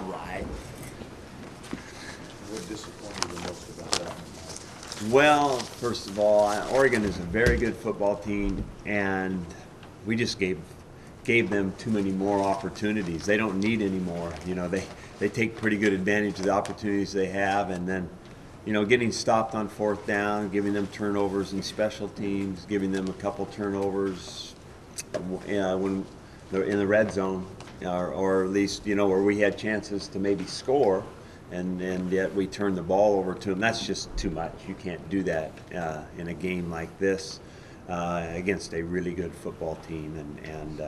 right. What disappointed you the most about that? Well, first of all, Oregon is a very good football team, and we just gave them too many more opportunities. They don't need any more. You know, they take pretty good advantage of the opportunities they have, and then, you know, getting stopped on fourth down, giving them turnovers in special teams, giving them a couple turnovers when they're in the red zone, or at least, you know, where we had chances to maybe score, and yet we turned the ball over to them. That's just too much. You can't do that in a game like this against a really good football team, and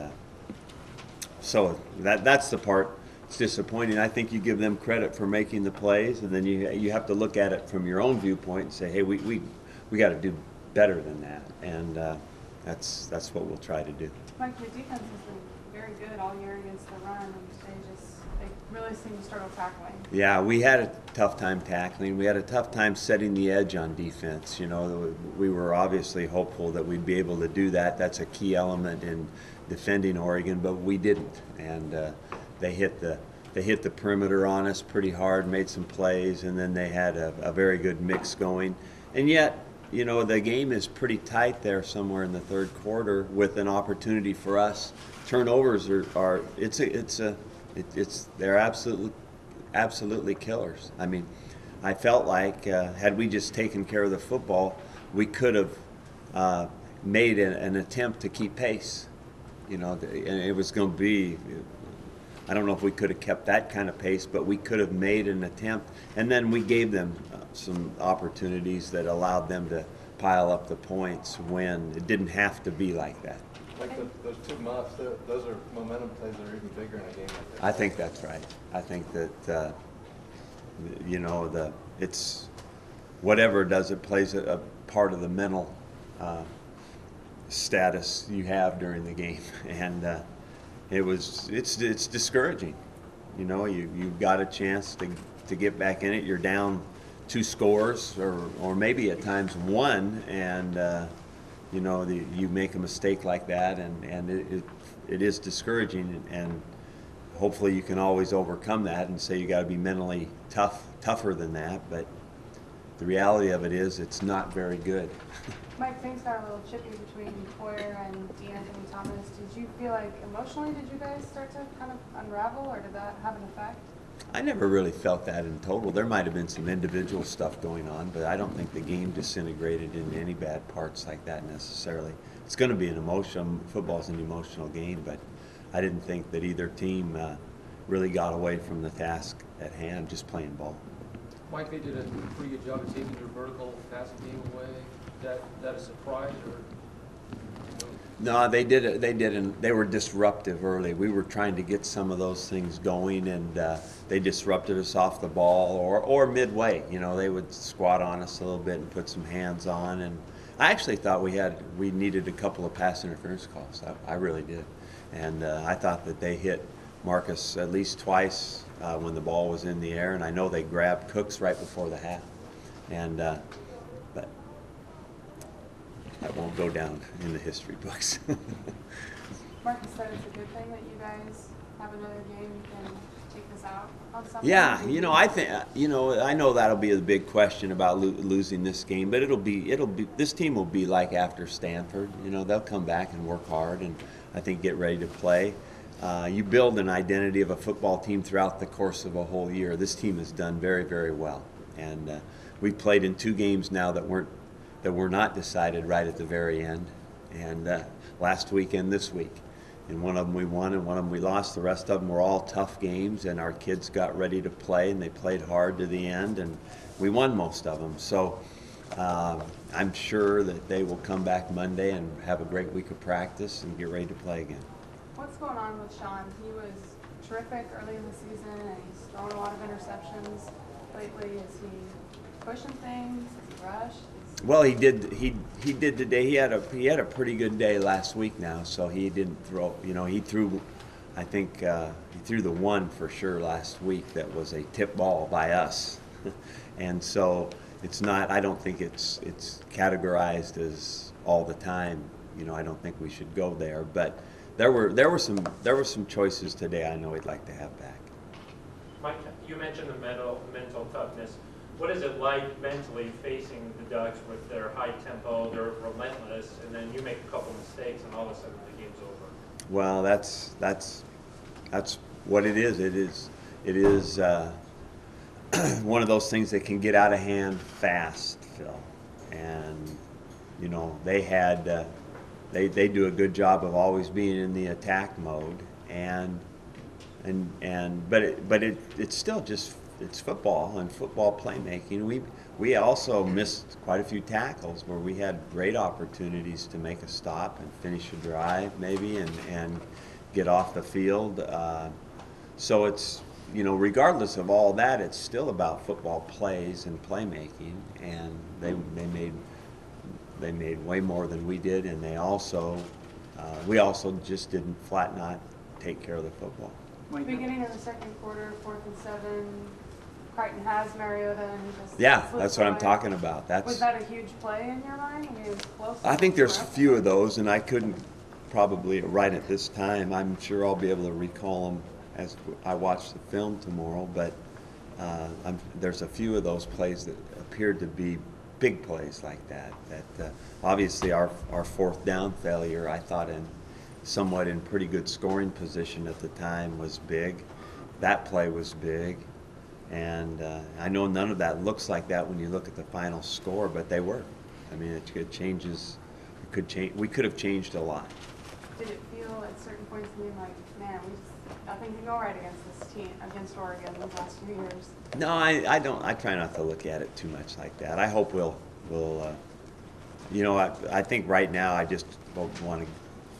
so that's the part. It's disappointing. I think you give them credit for making the plays, and then you have to look at it from your own viewpoint and say, hey, we got to do better than that, and that's what we'll try to do. Mike, your defense has been very good all year against the run, and they really seem to struggle tackling. Yeah, we had a tough time tackling. We had a tough time setting the edge on defense. You know, we were obviously hopeful that we'd be able to do that. That's a key element in defending Oregon, but we didn't, and they hit the perimeter on us pretty hard, made some plays, and then they had a very good mix going. And yet, you know, the game is pretty tight there somewhere in the third quarter with an opportunity for us. Turnovers they're absolutely killers. I mean, I felt like had we just taken care of the football, we could have made an attempt to keep pace. You know, and it was going to be, I don't know if we could have kept that kind of pace, but we could have made an attempt, and then we gave them some opportunities that allowed them to pile up the points when it didn't have to be like that. Like those 2 muffs, those are momentum plays that are even bigger in a game like that. I think that's right. I think that you know, it's whatever it does, it plays a part of the mental status you have during the game, and it's discouraging. You know, you've got a chance to get back in it. You're down 2 scores or maybe at times 1, and you know, you make a mistake like that, and it is discouraging, and hopefully you can always overcome that and say you got to be mentally tougher than that, but the reality of it is it's not very good. Mike, things got a little chippy between Poyer and D'Anthony Thomas. Did you feel like emotionally, did you guys start to kind of unravel, or did that have an effect? I never really felt that in total. There might have been some individual stuff going on, but I don't think the game disintegrated into any bad parts like that necessarily. It's going to be football's an emotional game, but I didn't think that either team really got away from the task at hand, just playing ball. Mike, they did a pretty good job of taking their vertical passing game away. That a surprise, or? No, they did it. They were disruptive early. We were trying to get some of those things going, and they disrupted us off the ball or midway. You know, they would squat on us a little bit and put some hands on. And I actually thought we needed a couple of pass interference calls. I really did, and I thought that they hit Marcus at least twice when the ball was in the air, and I know they grabbed Cooks right before the half, and but that won't go down in the history books. Marcus said it's a good thing that you guys have another game you can take this out on something. Yeah, you know, I think, you know, I know that'll be a big question about losing this game, but it'll be this team will be like after Stanford. You know, they'll come back and work hard, and I think get ready to play. You build an identity of a football team throughout the course of a whole year. This team has done very, very well, and we've played in 2 games now that were not decided right at the very end, and last week and this week. And one of them we won and one of them we lost. The rest of them were all tough games, and our kids got ready to play, and they played hard to the end, and we won most of them. So I'm sure that they will come back Monday and have a great week of practice and get ready to play again. What's going on with Sean? He was terrific early in the season, and he's thrown a lot of interceptions lately. Is he pushing things? Is he rushed? Well, he did. He did today. He had a pretty good day last week now, so he didn't throw. You know, he threw. I think he threw the one for sure last week that was a tip ball by us, and so it's not. I don't think it's categorized as all the time. You know, I don't think we should go there. But there were some choices today. I know he'd like to have back. Mike, you mentioned the mental toughness. What is it like mentally facing the Ducks with their high tempo, they're relentless, and then you make a couple mistakes and all of a sudden the game's over? Well, that's what it is. It is one of those things that can get out of hand fast, Phil. And you know, they do a good job of always being in the attack mode, but it's still just, it's football and football playmaking. We also missed quite a few tackles where we had great opportunities to make a stop and finish a drive maybe and get off the field. So it's, you know, regardless of all that, it's still about football plays and playmaking, and they made way more than we did, and we also just didn't flat not take care of the football. Beginning of the second quarter, 4th and 7, Crichton has Mariota and he just Yeah, slips that's what I'm away. talking about. Was that a huge play in your mind? I mean, it was close. I think there's a Correct? few of those, and I couldn't probably right at this time. I'm sure I'll be able to recall them as I watch the film tomorrow, but there's a few of those plays that appeared to be big plays like that. Obviously our 4th down failure, I thought somewhat in pretty good scoring position at the time, was big. That play was big, and I know none of that looks like that when you look at the final score, but they were. I mean, it changes. It could change. We could have changed a lot. Did it feel at certain points in the game like, man, nothing can go right against this team, against Oregon these last few years? No, I don't. I try not to look at it too much like that. I hope we'll you know, I think right now I just want to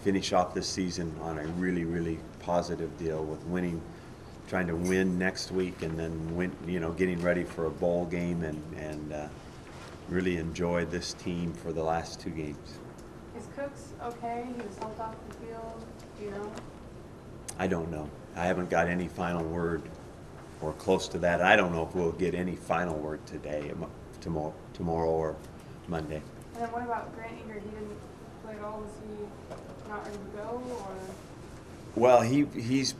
finish off this season on a really, really positive deal with winning, trying to win next week, and then win, you know, getting ready for a bowl game and really enjoy this team for the last 2 games. Is Cooks okay? He was helped off the field. Do you know? I don't know. I haven't got any final word or close to that. I don't know if we'll get any final word today, tomorrow or Monday. And then what about Grant Eager? He didn't play at all. Was he not ready to go, or? Well, he's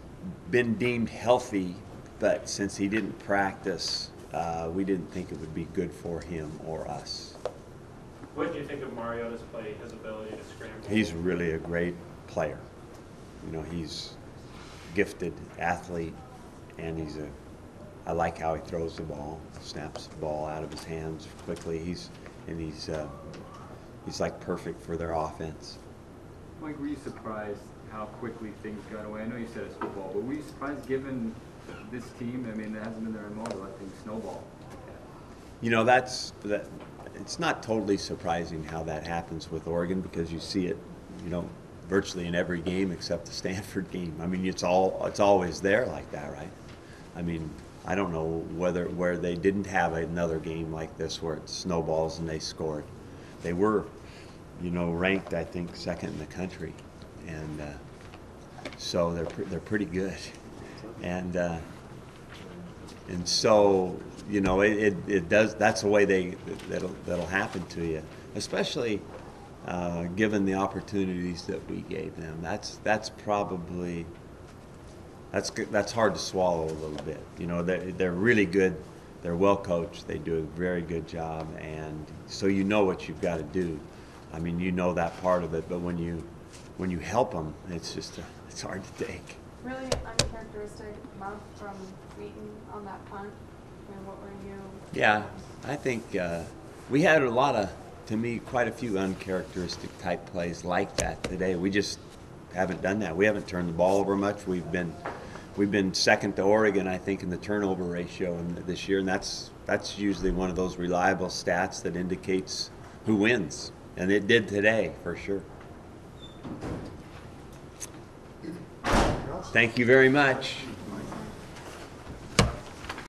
been deemed healthy, but since he didn't practice, we didn't think it would be good for him or us. What do you think of Mariota's play, his ability to scramble? He's really a great player. You know, he's gifted athlete, and I like how he throws the ball, snaps the ball out of his hands quickly. He's like perfect for their offense. Mike, were you surprised how quickly things got away? I know you said it's football, but were you surprised given this team? I mean, it hasn't been there in long to let things snowball. You know, it's not totally surprising how that happens with Oregon, because you see it, you know, virtually in every game except the Stanford game. I mean, it's always there like that, right? I mean, I don't know where they didn't have another game like this where it snowballs and they scored. They were, you know, ranked, I think, 2nd in the country, and so they're pretty good, and so, you know, it does. That's the way that'll happen to you, especially given the opportunities that we gave them. That's probably that's hard to swallow a little bit. You know, they're really good. They're well coached. They do a very good job, and so you know what you've got to do. I mean, you know that part of it, but when you help them, it's hard to take. Really uncharacteristic mouth from Wheaton on that punt. I mean, what were you? Yeah, I think we had to me, quite a few uncharacteristic type plays like that today. We just haven't done that. We haven't turned the ball over much. We've been 2nd to Oregon, I think, in the turnover ratio this year, and that's usually one of those reliable stats that indicates who wins, and it did today for sure. Thank you very much.